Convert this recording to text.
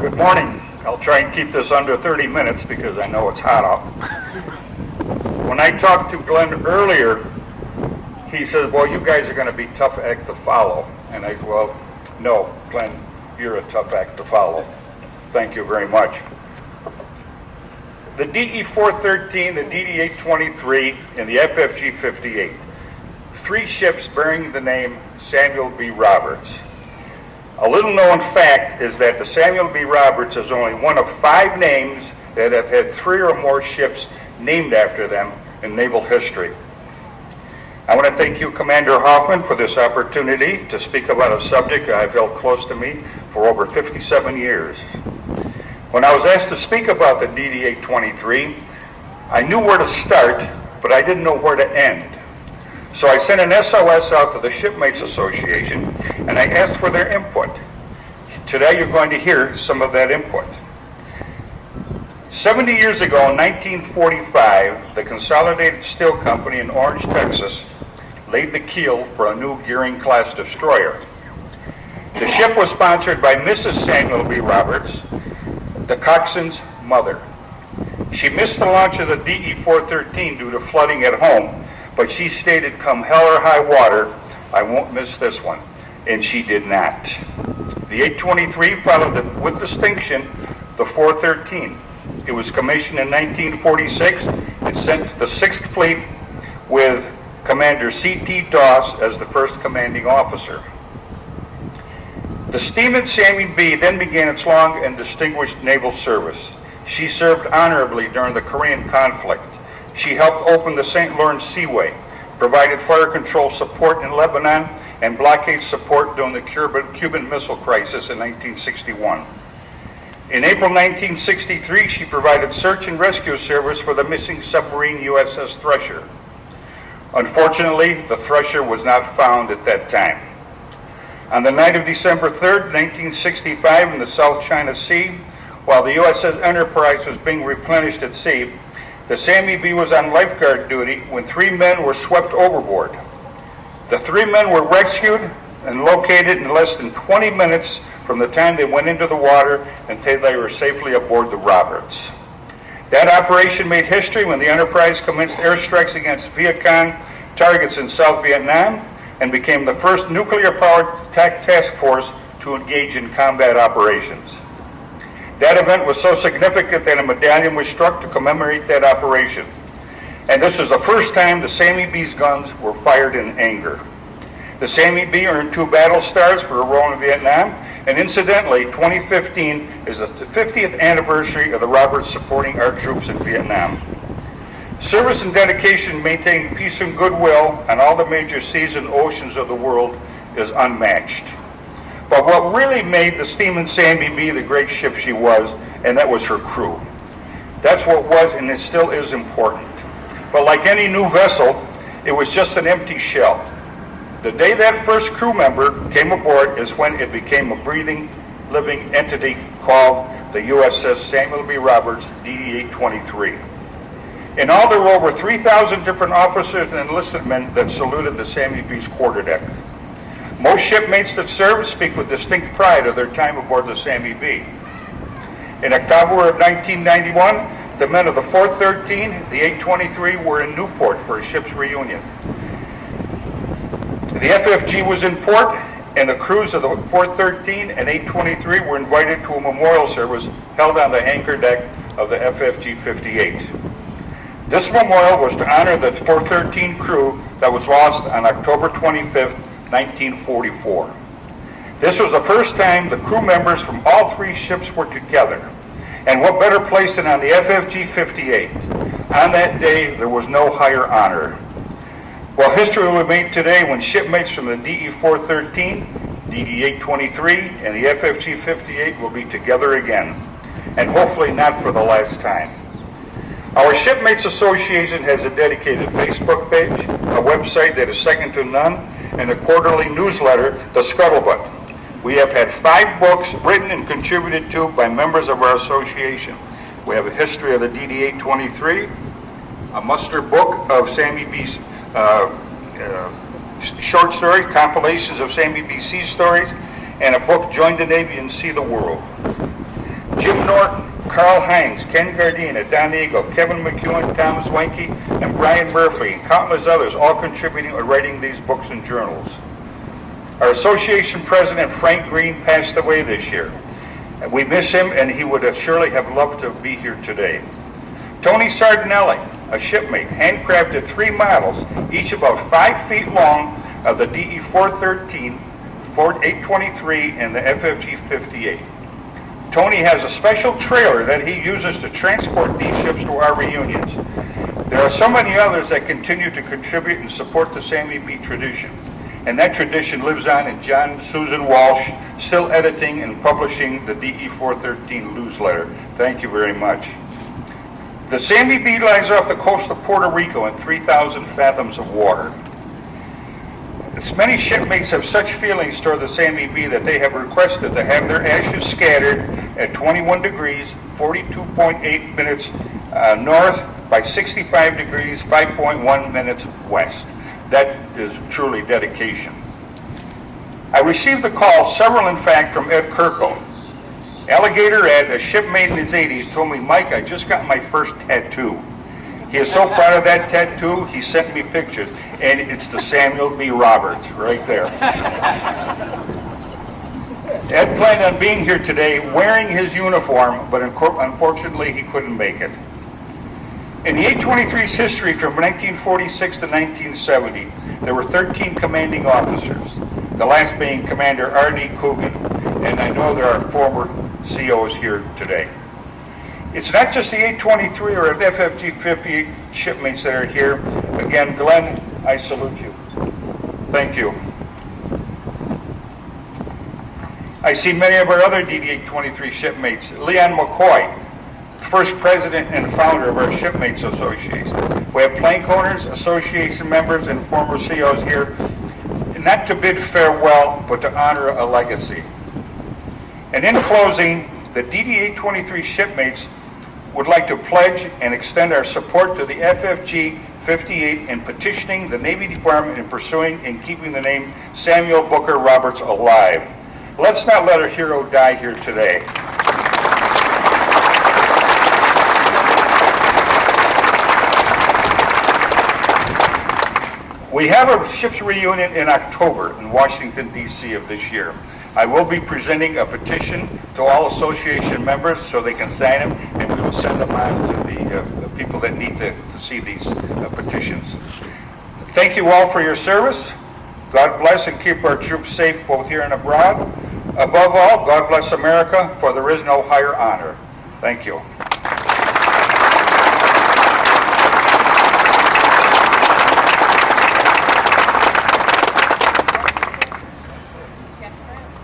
Good morning. I'll try and keep this under 30 minutes because I know it's hot out. When I talked to Glenn earlier, he says, well, you guys are going to be a tough act to follow. And I said, well, no, Glenn, you're a tough act to follow. Thank you very much. The DE-413, the DD-823, and the FFG-58. 3 ships bearing the name Samuel B. Roberts. A little known fact is that the Samuel B. Roberts is only one of 5 names that have had 3 or more ships named after them in naval history. I want to thank you, Commander Hoffman, for this opportunity to speak about a subject I've held close to me for over 57 years. When I was asked to speak about the DD-823, I knew where to start, but I didn't know where to end. So I sent an SOS out to the Shipmates Association, and I asked for their input. Today you're going to hear some of that input. 70 years ago, in 1945, the Consolidated Steel Company in Orange, Texas, laid the keel for a new Gearing-class destroyer. The ship was sponsored by Mrs. Samuel B. Roberts, the coxswain's mother. She missed the launch of the DE-413 due to flooding at home, but she stated, come hell or high water, I won't miss this one. And she did not. The 823 followed with distinction the 413. It was commissioned in 1946 and sent to the 6th Fleet with Commander C.T. Doss as the first commanding officer. The steamship Sammy B then began its long and distinguished naval service. She served honorably during the Korean conflict. She helped open the St. Lawrence Seaway, provided fire control support in Lebanon, and blockade support during the Cuban Missile Crisis in 1961. In April 1963, she provided search and rescue service for the missing submarine USS Thresher. Unfortunately, the Thresher was not found at that time. On the night of December 3rd, 1965, in the South China Sea, while the USS Enterprise was being replenished at sea, the Sammy B was on lifeguard duty when 3 men were swept overboard. The 3 men were rescued and located in less than 20 minutes from the time they went into the water until they were safely aboard the Roberts. That operation made history when the Enterprise commenced airstrikes against Viet Cong targets in South Vietnam and became the first nuclear-powered task force to engage in combat operations. That event was so significant that a medallion was struck to commemorate that operation. And this was the first time the Sammy B's guns were fired in anger. The Sammy B earned 2 battle stars for her role in Vietnam, and incidentally, 2015 is the 50th anniversary of the Roberts supporting our troops in Vietnam. Service and dedication maintaining peace and goodwill on all the major seas and oceans of the world is unmatched. But what really made the steaming Sammy B the great ship she was, and that was her crew. That's what was and it still is important. But like any new vessel, it was just an empty shell. The day that first crew member came aboard is when it became a breathing, living entity called the USS Samuel B. Roberts DD-823. In all, there were over 3,000 different officers and enlisted men that saluted the Sammy B's quarterdeck. Most shipmates that served speak with distinct pride of their time aboard the Sammy B. In October of 1991, the men of the 413, the 823 were in Newport for a ship's reunion. The FFG was in port, and the crews of the 413 and 823 were invited to a memorial service held on the anchor deck of the FFG-58. This memorial was to honor the 413 crew that was lost on October 25th, 1944. This was the first time the crew members from all 3 ships were together. And what better place than on the FFG-58? On that day, there was no higher honor. Well, history will be made today when shipmates from the DE-413, DD-823, and the FFG-58 will be together again, and hopefully not for the last time. Our Shipmates Association has a dedicated Facebook page, a website that is second to none, and a quarterly newsletter, The Scuttlebutt. We have had 5 books written and contributed to by members of our association. We have a history of the DD-823, a muster book of Sammy B's short stories, compilations of Sammy B. sea stories, and a book, Join the Navy and See the World. Jim Norton, Carl Hines, Ken Gardina, Don Eagle, Kevin McEwen, Thomas Wenke, and Brian Murphy, and countless others, all contributing or writing these books and journals. Our association president, Frank Green, passed away this year. We miss him, and he would have surely have loved to be here today. Tony Sardinelli, a shipmate, handcrafted 3 models, each about 5 feet long, of the DE-413, 823, and the FFG-58. Tony has a special trailer that he uses to transport these ships to our reunions. There are so many others that continue to contribute and support the Sammy B tradition. And that tradition lives on in John Susan Walsh, still editing and publishing the DE-413 newsletter. Thank you very much. The Sammy B lies off the coast of Puerto Rico in 3,000 fathoms of water. Its many shipmates have such feelings toward the Sammy B that they have requested to have their ashes scattered at 21 degrees, 42.8 minutes north by 65 degrees, 5.1 minutes west. That is truly dedication. I received a call, several in fact, from Ed Kirkle. Alligator Ed, a shipmate in his 80s, told me, Mike, I just got my first tattoo. He is so proud of that tattoo, he sent me pictures, and it's the Samuel B. Roberts right there. Ed planned on being here today wearing his uniform, but unfortunately he couldn't make it. In the 823's history from 1946 to 1970, there were 13 commanding officers, the last being Commander R.D. Coogan, and I know there are former COs here today. It's not just the 823 or the FFG-58 shipmates that are here. Again, Glenn, I salute you. Thank you. I see many of our other DD-823 shipmates. Leon McCoy, first president and founder of our Shipmates Association. We have Plank Owners Association members and former COs here, not to bid farewell, but to honor a legacy. And in closing, the DD-823 shipmates would like to pledge and extend our support to the FFG-58 in petitioning the Navy Department in pursuing and keeping the name Samuel Booker Roberts alive. Let's not let a hero die here today. We have a ship's reunion in October in Washington, D.C. of this year. I will be presenting a petition to all association members so they can sign them, and we will send them on to the people that need to see these petitions. Thank you all for your service. God bless and keep our troops safe both here and abroad. Above all, God bless America, for there is no higher honor. Thank you.